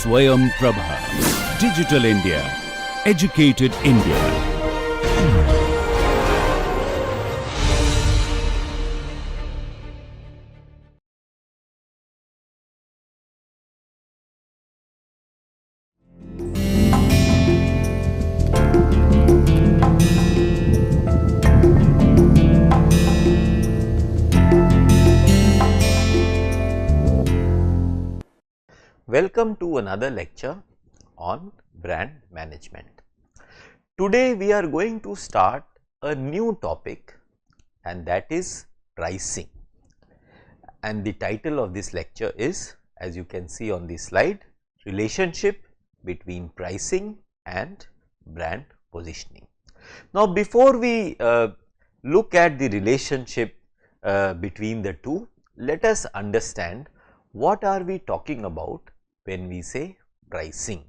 Swayam Prabha. Digital India. Educated India. Welcome to another lecture on brand management. Today we are going to start a new topic, and that is pricing. And the title of this lecture is, as you can see on the slide, relationship between pricing and brand positioning. Now, before we look at the relationship between the two, let us understand what are we talking about when we say pricing.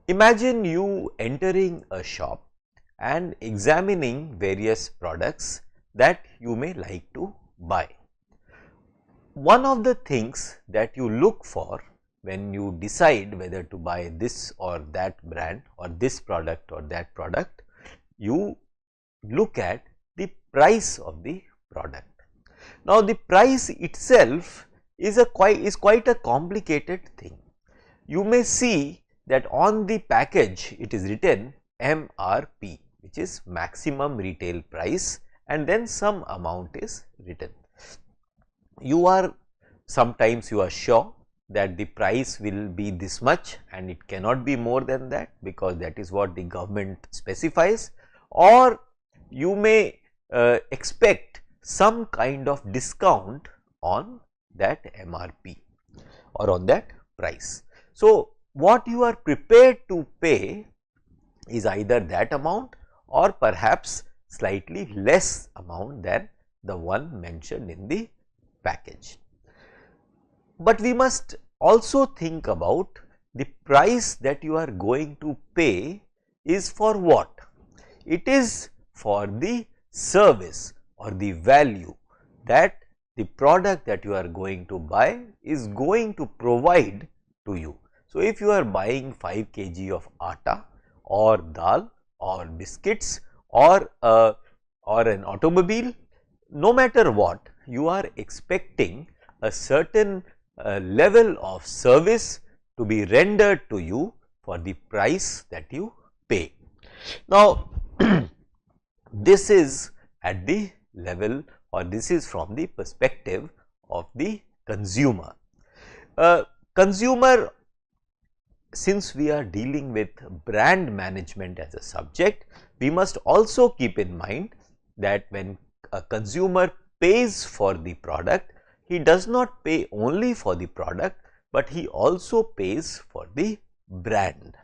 Imagine you entering a shop and examining various products that you may like to buy. One of the things that you look for when you decide whether to buy this or that brand or this product or that product, you look at the price of the product. Now, the price itself is quite a complicated thing. You may see that on the package it is written MRP, which is maximum retail price, and then some amount is written. Sometimes you are sure that the price will be this much and it cannot be more than that, because that is what the government specifies, or you may expect some kind of discount on that MRP or on that price. So, what you are prepared to pay is either that amount or perhaps slightly less amount than the one mentioned in the package. But we must also think about the price that you are going to pay is for what? It is for the service or the value that the product that you are going to buy is going to provide to you. So, if you are buying 5 kg of atta or dal or biscuits or an automobile, no matter what, you are expecting a certain level of service to be rendered to you for the price that you pay. Now, this is at the level, or this is from the perspective of the consumer. Consumer, since we are dealing with brand management as a subject, we must also keep in mind that when a consumer pays for the product, he does not pay only for the product, but he also pays for the brand.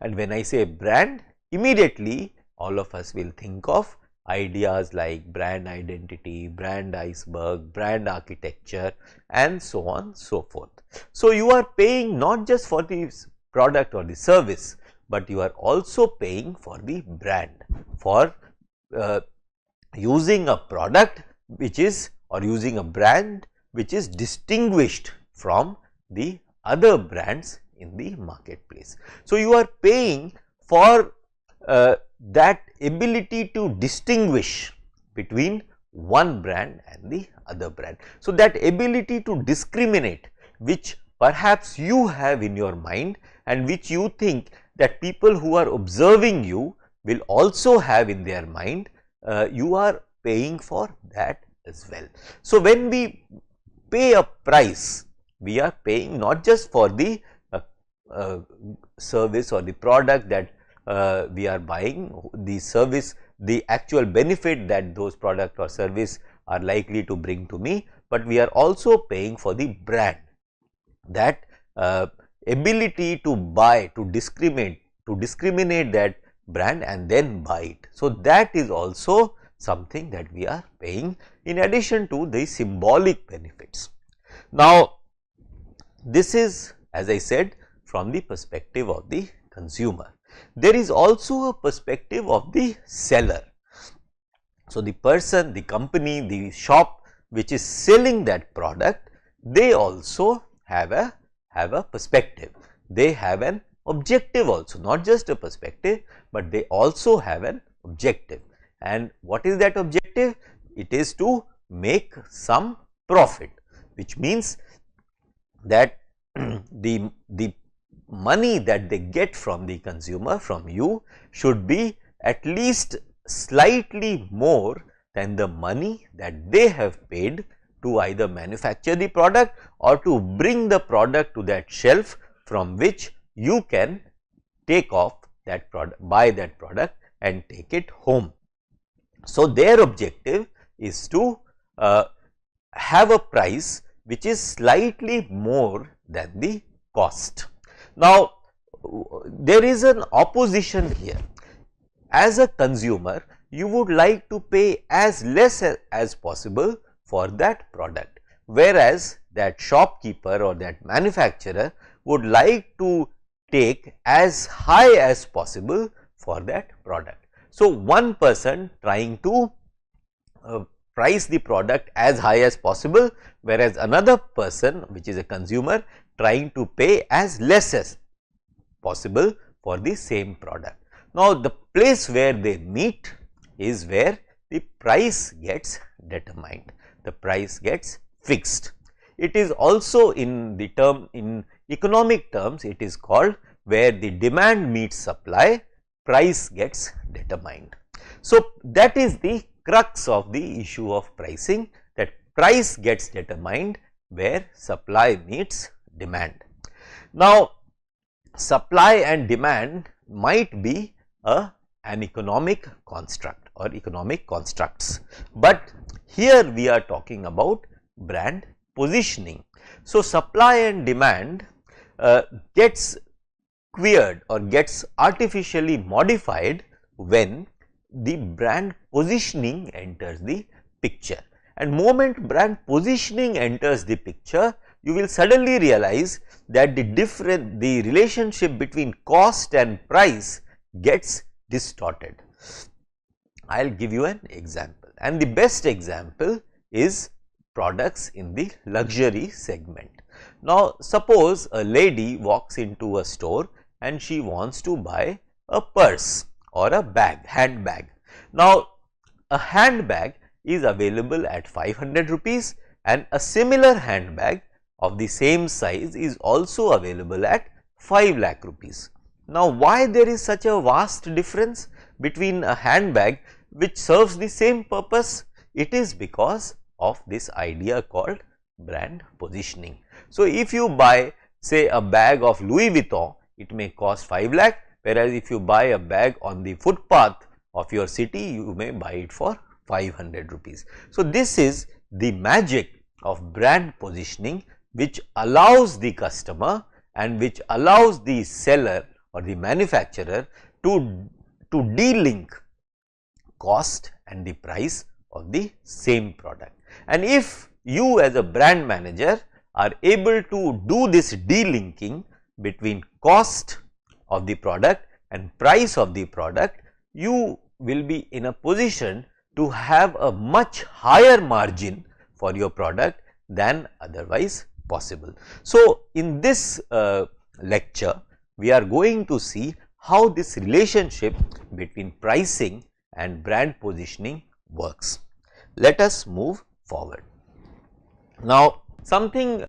And when I say brand, immediately all of us will think of ideas like brand identity, brand iceberg, brand architecture, and so on so forth. So, you are paying not just for the product or the service, but you are also paying for the brand, for using a product which is, or using a brand which is distinguished from the other brands in the marketplace. So, you are paying for that ability to distinguish between one brand and the other brand. So, that ability to discriminate, which perhaps you have in your mind and which you think that people who are observing you will also have in their mind, you are paying for that as well. So, when we pay a price, we are paying not just for the service or the product that we are buying, the service, the actual benefit that those product or service are likely to bring to me, but we are also paying for the brand, that ability to buy, to discriminate that brand and then buy it. So, that is also something that we are paying in addition to the symbolic benefits. Now, this is, as I said, from the perspective of the consumer. There is also a perspective of the seller. So, the person, the company, the shop which is selling that product, they also have have a perspective, they have an objective also, not just a perspective, but they also have an objective. And what is that objective? It is to make some profit, which means that the money that they get from the consumer, from you, should be at least slightly more than the money that they have paid to either manufacture the product or to bring the product to that shelf from which you can take off that product, buy that product and take it home. So, their objective is to have a price which is slightly more than the cost. Now, there is an opposition here. As a consumer, you would like to pay as less as possible for that product, whereas that shopkeeper or that manufacturer would like to take as high as possible for that product. So, one person trying to price the product as high as possible, whereas another person, which is a consumer, trying to pay as less as possible for the same product. Now, the place where they meet is where the price gets determined, the price gets fixed. It is also in the term, in economic terms, it is called where the demand meets supply, price gets determined. So, that is the crux of the issue of pricing, that price gets determined where supply meets demand. Now, supply and demand might be an economic construct or economic constructs, but here we are talking about brand positioning. So, supply and demand gets queered or gets artificially modified when the brand positioning enters the picture, and moment brand positioning enters the picture, you will suddenly realize that the relationship between cost and price gets distorted. I will give you an example, and the best example is products in the luxury segment. Now, suppose a lady walks into a store and she wants to buy a purse or a bag, handbag. Now, a handbag is available at 500 rupees and a similar handbag of the same size is also available at 5 lakh rupees. Now, why there is such a vast difference between a handbag which serves the same purpose? It is because of this idea called brand positioning. So, if you buy say a bag of Louis Vuitton, it may cost 5 lakh, whereas if you buy a bag on the footpath of your city, you may buy it for 500 rupees. So, this is the magic of brand positioning, which allows the customer and which allows the seller or the manufacturer to de-link cost and the price of the same product. And if you as a brand manager are able to do this de-linking between cost of the product and price of the product, you will be in a position to have a much higher margin for your product than otherwise possible. So, in this lecture, we are going to see how this relationship between pricing and brand positioning works. Let us move forward. Now, something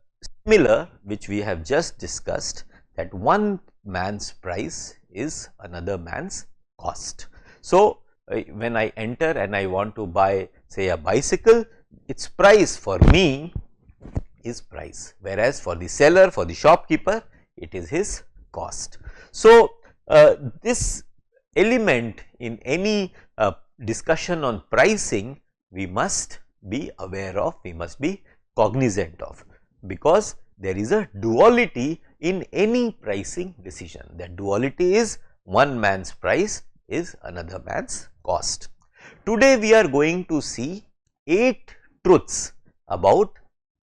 similar which we have just discussed, that one man's price is another man's cost. So, when I enter and I want to buy say a bicycle, its price for me is price, whereas for the seller, for the shopkeeper, it is his cost. So, this element in any discussion on pricing we must be aware of, we must be cognizant of, because there is a duality in any pricing decision. That duality is one man's price is another man's cost. Today we are going to see 8 truths about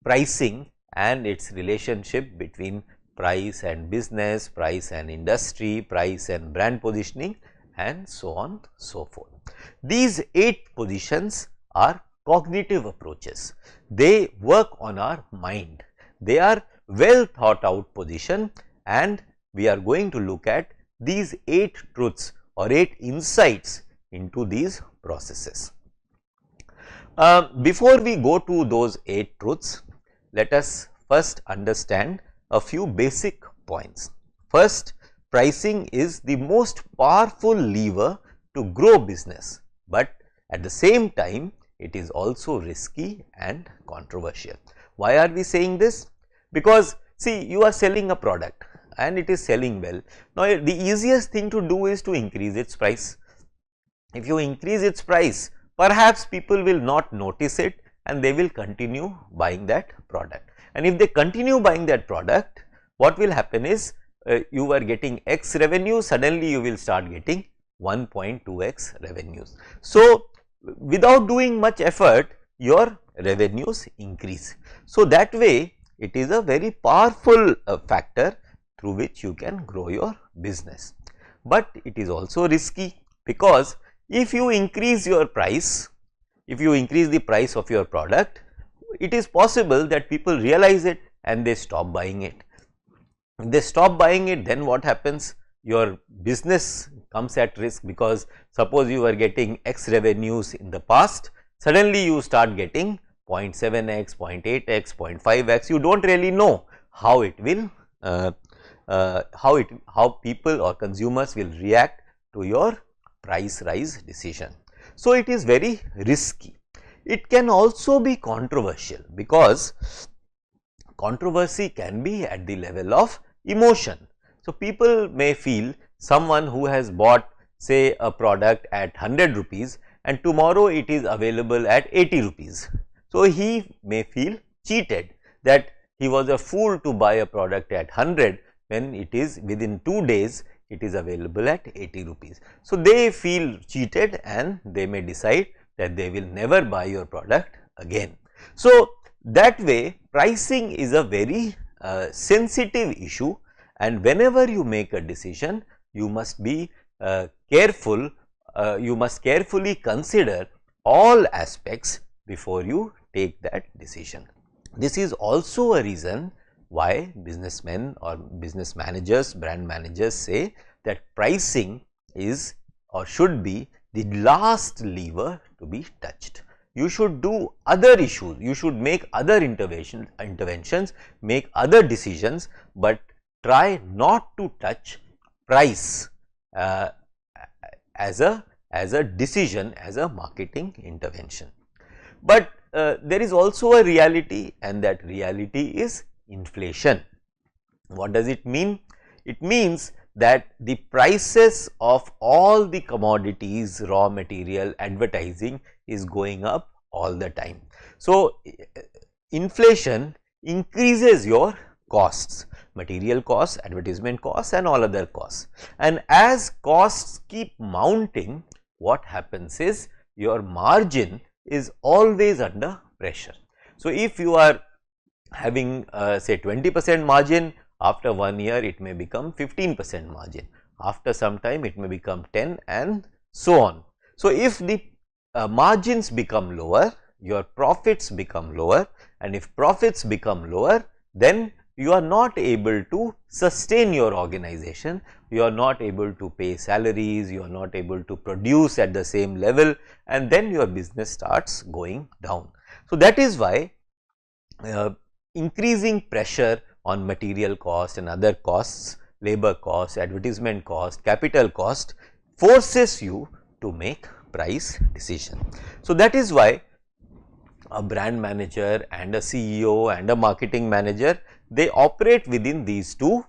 pricing and its relationship between price and business, price and industry, price and brand positioning, and so on so forth. These 8 positions are cognitive approaches. They work on our mind. They are well thought out position, and we are going to look at these 8 truths or 8 insights into these processes. Before we go to those 8 truths, let us first understand a few basic points. First, pricing is the most powerful lever to grow business, but at the same time it is also risky and controversial. Why are we saying this? Because see, you are selling a product and it is selling well. Now, the easiest thing to do is to increase its price. If you increase its price, perhaps people will not notice it and they will continue buying that product. And if they continue buying that product, what will happen is you were getting X revenue, suddenly you will start getting 1.2x revenues. So, without doing much effort, your revenues increase. So, that way it is a very powerful factor through which you can grow your business. But it is also risky, because if you increase your price, if you increase the price of your product, it is possible that people realize it and they stop buying it. If they stop buying it, then what happens? Your business comes at risk, because suppose you were getting X revenues in the past, suddenly you start getting 0.7x, 0.8x, 0.5x, you do not really know how it will, how people or consumers will react to your price rise decision. So, it is very risky. It can also be controversial, because controversy can be at the level of emotion. So, people may feel someone who has bought, say, a product at 100 rupees and tomorrow it is available at 80 rupees. So, he may feel cheated, that he was a fool to buy a product at 100 when it is within 2 days it is available at 80 rupees. So, they feel cheated and they may decide that they will never buy your product again. So, that way pricing is a very sensitive issue, and whenever you make a decision, you must be careful, you must carefully consider all aspects before you take that decision. This is also a reason why businessmen or business managers, brand managers say that pricing is or should be the last lever to be touched. You should do other issues, you should make other interventions, make other decisions, but try not to touch price as a decision, as a marketing intervention. But there is also a reality, and that reality is inflation. What does it mean? It means that the prices of all the commodities, raw material, advertising is going up all the time. So, inflation increases your costs, material costs, advertisement costs and all other costs. And as costs keep mounting, what happens is your margin is always under pressure. So, if you are having say 20% margin, after 1 year it may become 15% margin, after some time it may become 10 and so on. So, if the margins become lower, your profits become lower, and if profits become lower, then you are not able to sustain your organization, you are not able to pay salaries, you are not able to produce at the same level, and then your business starts going down. So, that is why increasing pressure on material cost and other costs, labor cost, advertisement cost, capital cost forces you to make price decision. So, that is why a brand manager and a CEO and a marketing manager, they operate within these two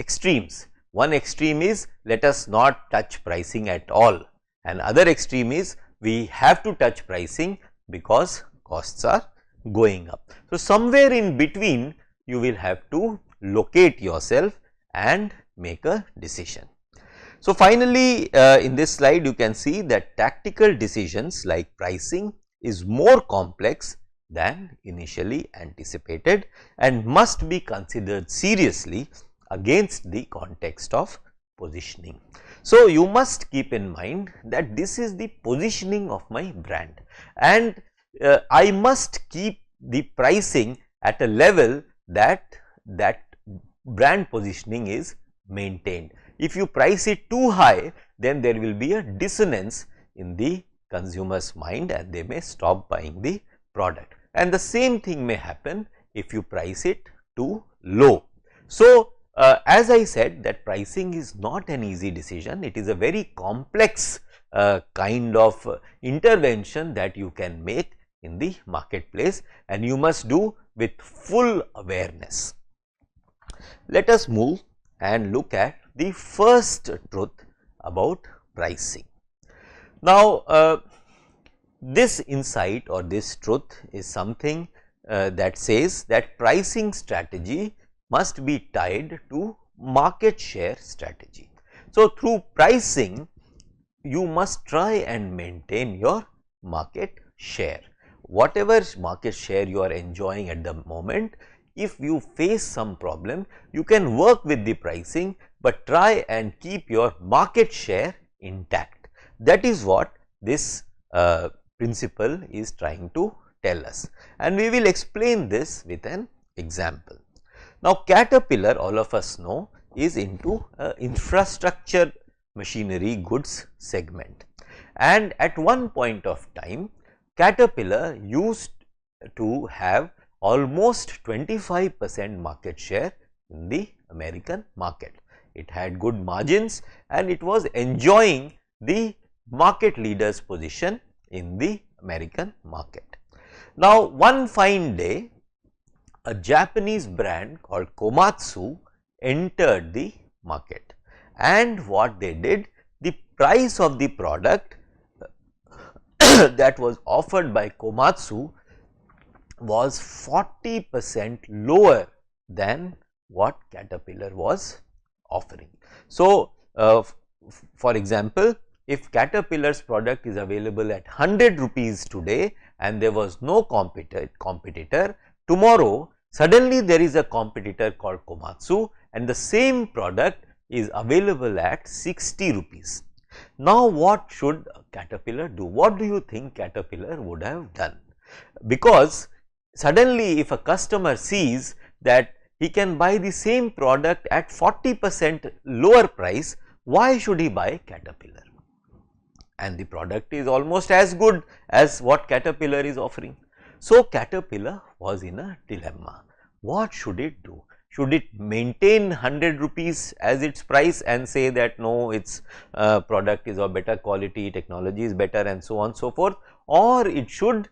extremes. One extreme is let us not touch pricing at all, and other extreme is we have to touch pricing because costs are going up. So, somewhere in between you will have to locate yourself and make a decision. So, finally, in this slide you can see that tactical decisions like pricing is more complex than initially anticipated and must be considered seriously against the context of positioning. So, you must keep in mind that this is the positioning of my brand, and I must keep the pricing at a level that brand positioning is maintained. If you price it too high, then there will be a dissonance in the consumer's mind and they may stop buying the product. And the same thing may happen if you price it too low. So, as I said, that pricing is not an easy decision. It is a very complex kind of intervention that you can make in the marketplace, and you must do with full awareness. Let us move and look at the first truth about pricing. Now, this insight or this truth is something that says that pricing strategy must be tied to market share strategy. So, through pricing you must try and maintain your market share. Whatever market share you are enjoying at the moment, if you face some problem, you can work with the pricing, but try and keep your market share intact. That is what this principle is trying to tell us, and we will explain this with an example. Now, Caterpillar, all of us know, is into infrastructure machinery goods segment, and at one point of time Caterpillar used to have almost 25% market share in the American market. It had good margins and it was enjoying the market leader's position in the American market. Now, one fine day a Japanese brand called Komatsu entered the market, and what they did, the price of the product that was offered by Komatsu was 40% lower than what Caterpillar was offering. So, for example, if Caterpillar's product is available at 100 rupees today and there was no competitor, tomorrow suddenly there is a competitor called Komatsu and the same product is available at 60 rupees. Now, what should Caterpillar do? What do you think Caterpillar would have done? Because suddenly if a customer sees that he can buy the same product at 40% lower price, why should he buy Caterpillar? And the product is almost as good as what Caterpillar is offering. So, Caterpillar was in a dilemma. What should it do? Should it maintain 100 rupees as its price and say that no, its product is of better quality, technology is better and so on so forth, or it should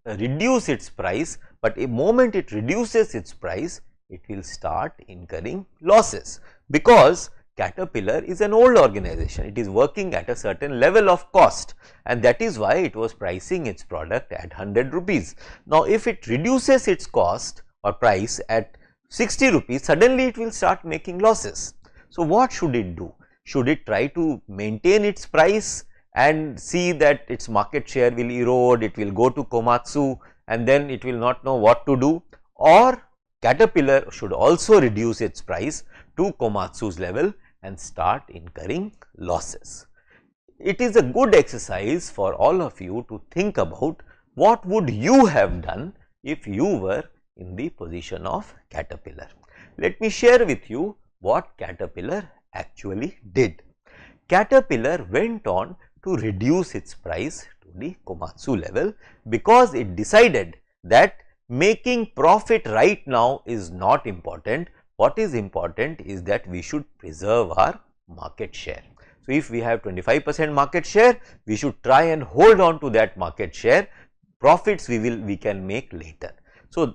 reduce its price, but the moment it reduces its price, it will start incurring losses, because Caterpillar is an old organization, it is working at a certain level of cost, and that is why it was pricing its product at 100 rupees. Now, if it reduces its cost or price at 60 rupees, suddenly it will start making losses. So, what should it do? Should it try to maintain its price and see that its market share will erode, it will go to Komatsu and then it will not know what to do, or Caterpillar should also reduce its price to Komatsu's level and start incurring losses? It is a good exercise for all of you to think about what would you have done if you were in the position of Caterpillar. Let me share with you what Caterpillar actually did. Caterpillar went on to reduce its price to the Komatsu level because it decided that making profit right now is not important. What is important is that we should preserve our market share. So, if we have 25% market share, we should try and hold on to that market share. Profits we can make later. So,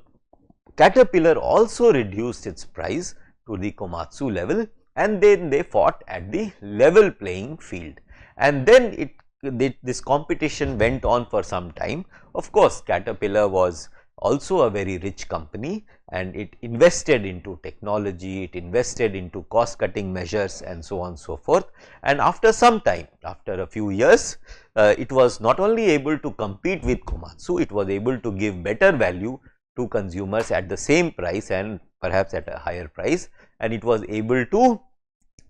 Caterpillar also reduced its price to the Komatsu level, and then they fought at the level playing field, and then this competition went on for some time. Of course, Caterpillar was also a very rich company and it invested into technology, it invested into cost cutting measures and so on and so forth, and after some time, after a few years, it was not only able to compete with Komatsu, it was able to give better value to consumers at the same price and perhaps at a higher price, and it was able to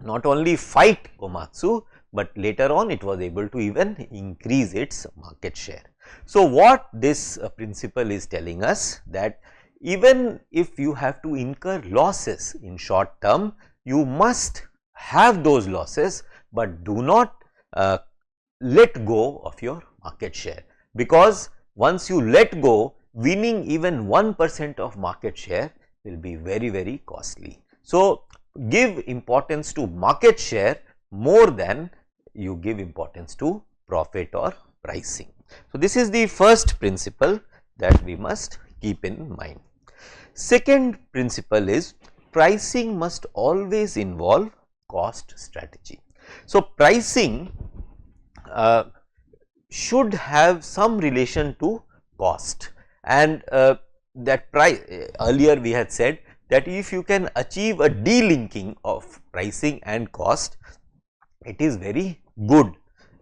not only fight Komatsu, but later on it was able to even increase its market share. So, what this principle is telling us, that even if you have to incur losses in short term, you must have those losses, but do not let go of your market share, because once you let go, winning even 1% of market share will be very, very costly. So, give importance to market share more than you give importance to profit or pricing. So, this is the first principle that we must keep in mind. Second principle is pricing must always involve cost strategy. So, pricing should have some relation to cost, and that price, earlier we had said that if you can achieve a delinking of pricing and cost, it is very good,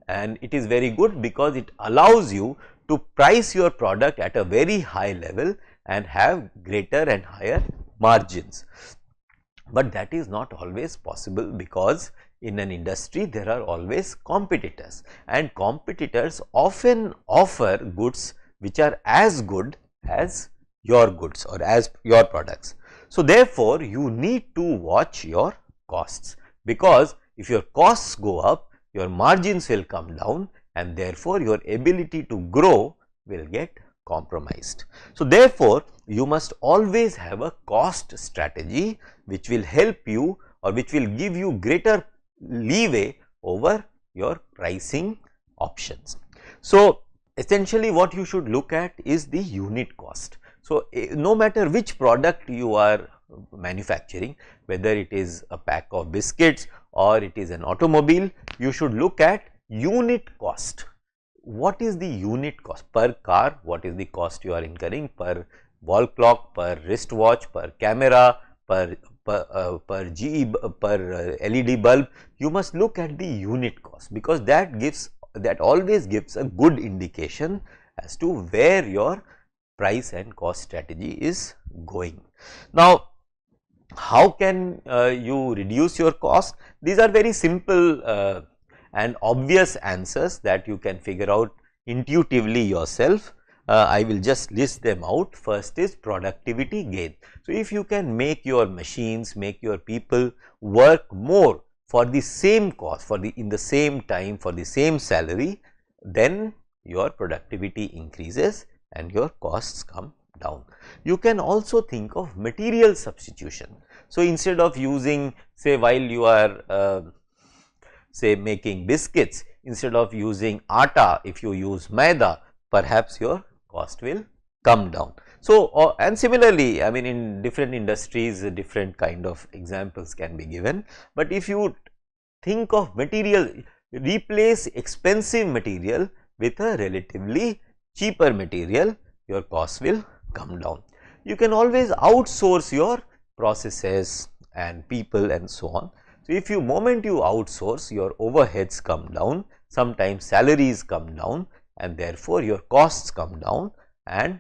and it is very good because it allows you to price your product at a very high level and have greater and higher margins. But that is not always possible, because in an industry there are always competitors, and competitors often offer goods which are as good as your goods or as your products. So, therefore, you need to watch your costs, because if your costs go up, your margins will come down, and therefore, your ability to grow will get compromised. So, therefore, you must always have a cost strategy which will help you, or which will give you greater leeway over your pricing options. So, essentially what you should look at is the unit cost. So, no matter which product you are manufacturing, whether it is a pack of biscuits or it is an automobile, you should look at unit cost. What is the unit cost per car? What is the cost you are incurring per wall clock, per wristwatch, per camera, per LED bulb? You must look at the unit cost, because that always gives a good indication as to where your price and cost strategy is going. Now, how can you reduce your cost? These are very simple and obvious answers that you can figure out intuitively yourself. I will just list them out. First is productivity gain. So, if you can make your machines, make your people work more for the same cost, in the same time, for the same salary, then your productivity increases and your costs come down. You can also think of material substitution. So, instead of using, say, while you are say making biscuits, instead of using atta, if you use maida, perhaps your cost will come down. So, and similarly, I mean, in different industries, different kind of examples can be given, but if you think of material, replace expensive material with a relatively cheaper material, your cost will come down. You can always outsource your processes and people and so on. So, if you moment you outsource, your overheads come down, sometimes salaries come down, and therefore, your costs come down, and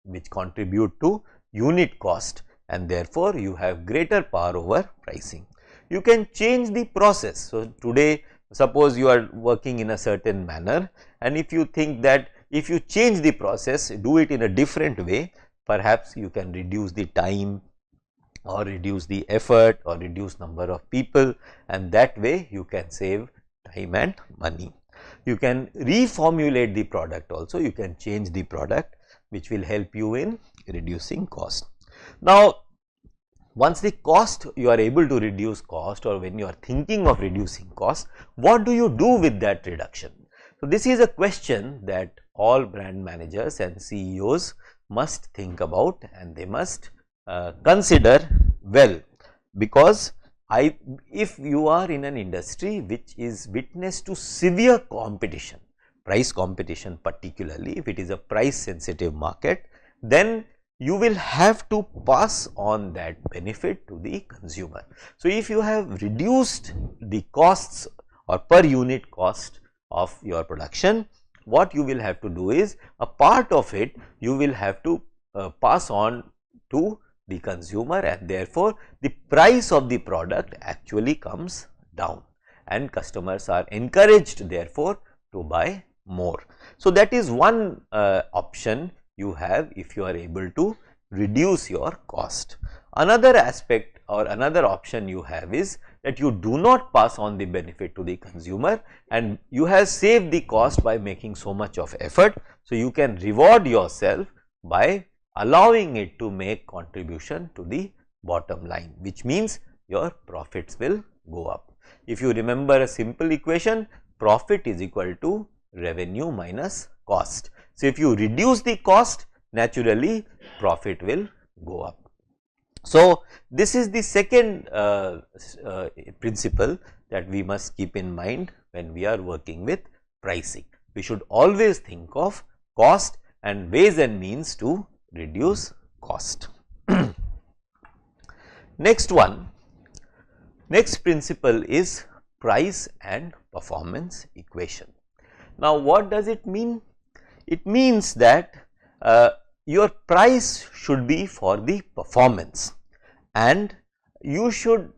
which contribute to unit cost, and therefore, you have greater power over pricing. You can change the process. So, today suppose you are working in a certain manner, and if you think that if you change the process, do it in a different way, perhaps you can reduce the time or reduce the effort or reduce number of people, and that way you can save time and money. You can reformulate the product also, you can change the product, which will help you in reducing cost. Now, once the cost, you are able to reduce cost, or when you are thinking of reducing cost, what do you do with that reduction? So, this is a question that all brand managers and CEOs must think about, and they must consider well, because if you are in an industry which is witness to severe competition, price competition particularly, if it is a price sensitive market, then you will have to pass on that benefit to the consumer. So, if you have reduced the costs or per unit cost of your production, what you will have to do is a part of it you will have to pass on to the consumer, and therefore, the price of the product actually comes down, and customers are encouraged therefore to buy more. So, that is one option you have if you are able to reduce your cost. Another aspect or another option you have is that you do not pass on the benefit to the consumer and you have saved the cost by making so much of effort. So, you can reward yourself by allowing it to make contribution to the bottom line, which means your profits will go up. If you remember a simple equation, profit is equal to revenue minus cost. So, if you reduce the cost, naturally profit will go up. So, this is the second principle that we must keep in mind when we are working with pricing. We should always think of cost and ways and means to reduce cost. Next principle is price and performance equation. Now, what does it mean? It means that your price should be for the performance and you should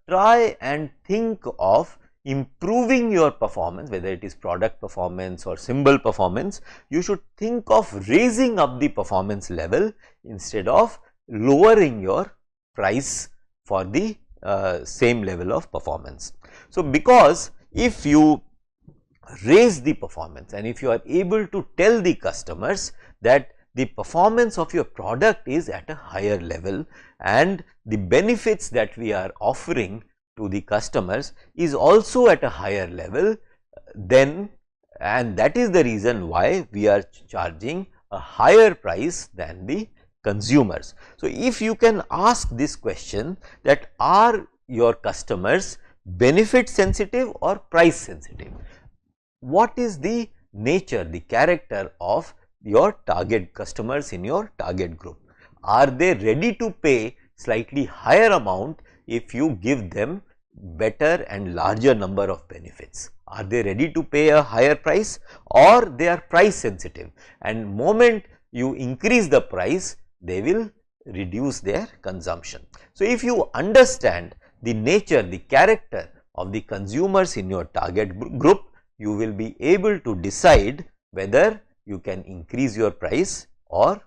try and think of improving your performance, whether it is product performance or symbol performance. You should think of raising up the performance level instead of lowering your price for the same level of performance. So, because if you raise the performance and if you are able to tell the customers that the performance of your product is at a higher level and the benefits that we are offering to the customers is also at a higher level, then, and that is the reason why we are charging a higher price than the consumers. So, if you can ask this question that are your customers benefit sensitive or price sensitive? What is the nature, the character of your target customers in your target group? Are they ready to pay slightly higher amount if you give them better and larger number of benefits? Are they ready to pay a higher price, or they are price sensitive and moment you increase the price they will reduce their consumption? So, if you understand the nature, the character of the consumers in your target group, you will be able to decide whether you can increase your price or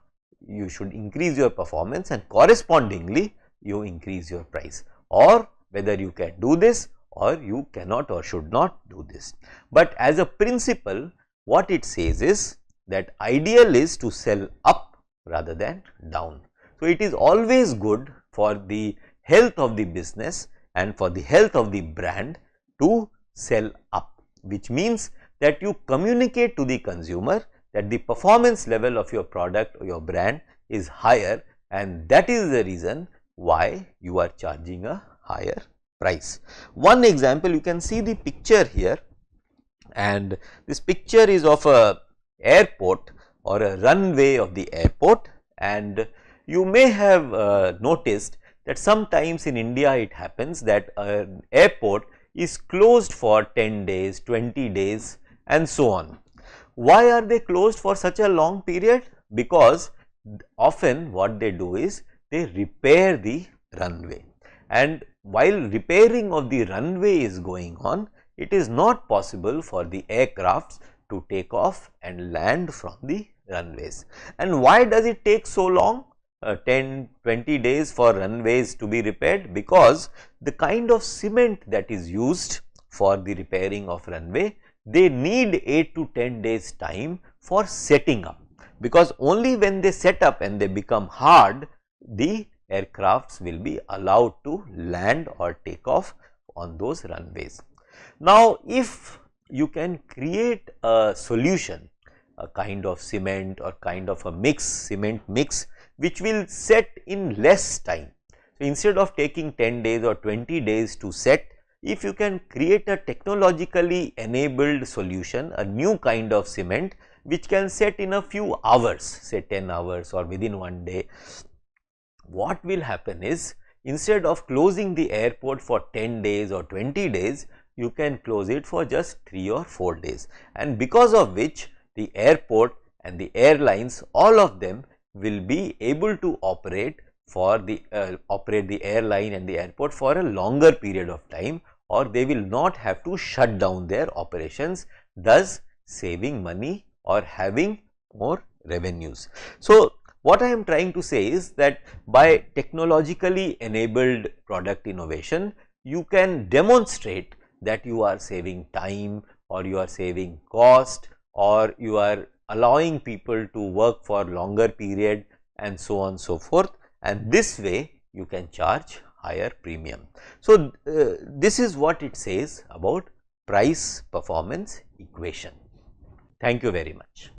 you should increase your performance and correspondingly you increase your price, or whether you can do this or you cannot or should not do this. But as a principle, what it says is that ideal is to sell up rather than down. So, it is always good for the health of the business and for the health of the brand to sell up, which means that you communicate to the consumer that the performance level of your product or your brand is higher, and that is the reason why you are charging a higher price. One example, you can see the picture here, and this picture is of a airport or a runway of the airport, and you may have noticed that sometimes in India it happens that an airport is closed for 10 days, 20 days and so on. Why are they closed for such a long period? Because often what they do is they repair the runway, and while repairing of the runway is going on, it is not possible for the aircrafts to take off and land from the runways. And why does it take so long, 10-20 days for runways to be repaired? Because the kind of cement that is used for the repairing of runway, they need 8 to 10 days time for setting up, because only when they set up and they become hard, the aircrafts will be allowed to land or take off on those runways. Now, if you can create a solution, a kind of cement or kind of a mix, cement mix, which will set in less time. So, instead of taking 10 days or 20 days to set, if you can create a technologically enabled solution, a new kind of cement which can set in a few hours, say 10 hours or within 1 day, what will happen is, instead of closing the airport for 10 days or 20 days, you can close it for just 3 or 4 days, and because of which the airport and the airlines, all of them will be able to operate for the airline and the airport for a longer period of time, or they will not have to shut down their operations, thus saving money or having more revenues. So, what I am trying to say is that by technologically enabled product innovation, you can demonstrate that you are saving time, or you are saving cost, or you are allowing people to work for longer period, and so on so forth, and this way you can charge higher premium. So, this is what it says about price performance equation. Thank you very much.